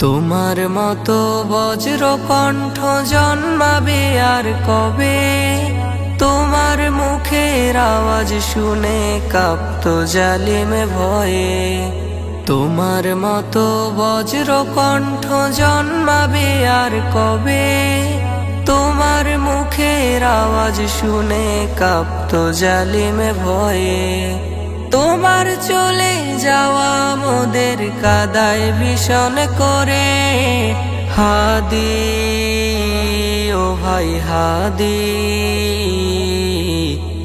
তোমার মতো বজ্র কণ্ঠ জন্মাবে আর কবে, তোমার মুখের আওয়াজ শুনে কাঁপতো জালিম ভয়ে। তোমার মতো বজ্র কণ্ঠ জন্মাবে আর কবে, তোমার মুখের আওয়াজ শুনে কাঁপতো জালিম ভয়ে। তোমার চলে যাওয়া মোদের কাদায় ভীষণ করে, হাদি ও ভাই হাদি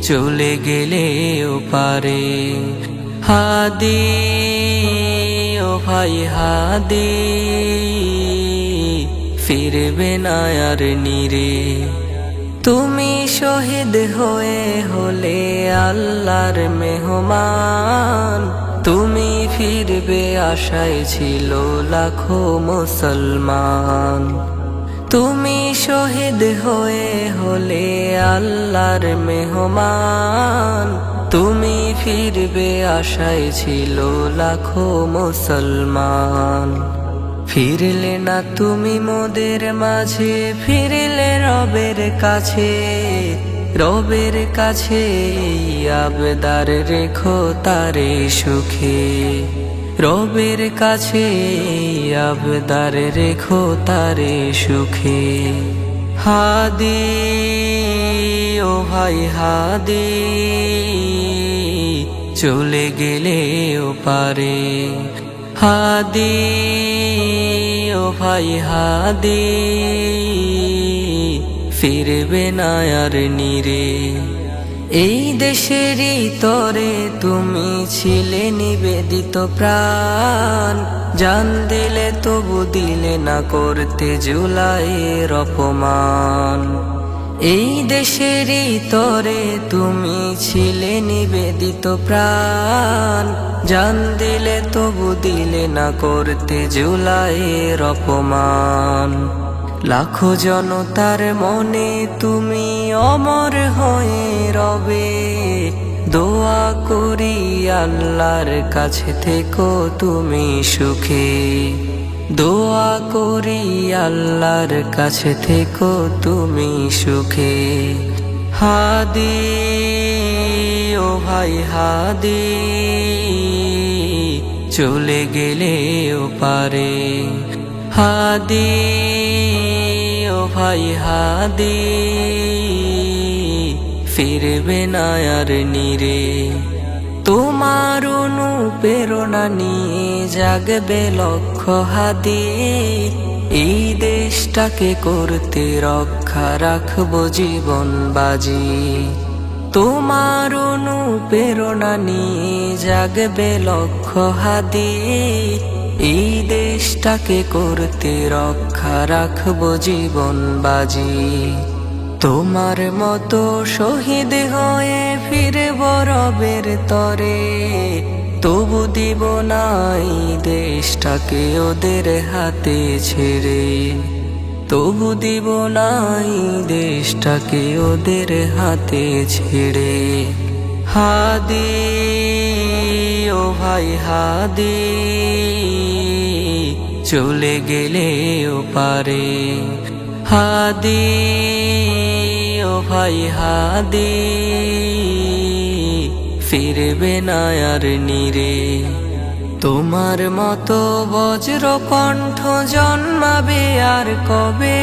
চলে গেলে ওপারে, হাদি ও ভাই হাদি ফিরবে না আর নিরে। তুমি শহীদ হয়ে হলে আল্লাহর মেহমান, তুমি ফিরবে আশায় ছিল লাখো মুসলমান। তুমি শহীদ হয়ে হলে আল্লাহর মেহমান, তুমি ফিরবে আশায় ছিল লাখো মুসলমান। ফিরলে না তুমি মোদের মাঝে, ফিরলে রবের কাছে, রবের কাছে আবদার রেখো তারে সুখে, রবের কাছে আবদার রেখো তারে সুখে। হাদি ও ভাই হাদি চলে গেলে ওপারে, হাদি ও ভাই হাদি ফিরবে না আর নিরে। এই দেশেরই তরে তুমি ছিলে নিবেদিত প্রাণ, জান দিলে তবু দিলে না করতে জুলাইয়ের অপমান। এই দেশেরই তরে তুমি ছিলে নিবেদিত প্রাণ, জান দিলে তবু দিলে না করতে জুলাইয়ের অপমান। লাখো জনতার মনে তুমি অমর হয়ে রবে, দোয়া করি আল্লাহর কাছে থেকো তুমি সুখে, দোয়া করি আল্লাহর কাছে থেকো তুমি সুখে। হাদি ও ভাই হাদি চলে গেলে ওপারে, হাদি ও ভাই হাদি ফিরবে না আর নিরে। তোমার অনুপ্রেরণা নিয়ে জাগবে লক্ষ হাদি, এই দেশটাকে করতে রক্ষা রাখবো জীবন বাজি। তোমার অনুপ্রেরণা নিয়ে জাগবে লক্ষ হাদি, এই দেশটাকে করতে রক্ষা রাখবো জীবন বাজি। তোমার মতো শহীদ হয়ে ফিরব রবের তরে, তবু দিব নাই দেশটাকে ওদের হাতে ছেড়ে, তবু দিব নাই দেশটাকে ওদের হাতে ছেড়ে। হাদি ও ভাই হাদি চলে গেলে ওপারে, হাদি ও ভাই হাদি ফিরবে না আর নিরে। তোমার মতো বজ্র কণ্ঠ জন্মাবে আর কবে,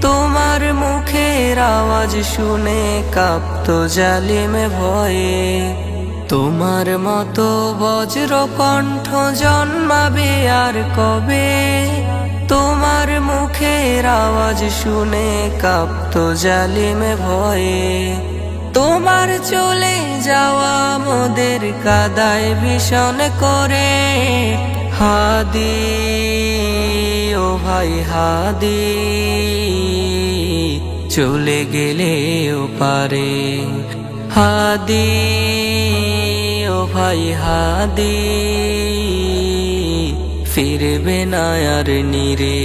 তোমার মুখের আওয়াজ শুনে কাঁপতো জালিম ভয়ে। তোমার মতো বজ্র কণ্ঠ জন্মাবে আর কবে, তোমার মুখের আওয়াজ শুনে কাঁপতো জালিম ভয়ে। তোমার চলে যাওয়া মোদের কাদায় ভীষণ করে, হাদি ও ভাই হাদি চলে গেলে ওপারে, হাদি ও ভাই হাদি ফিরবে না আর নিরে।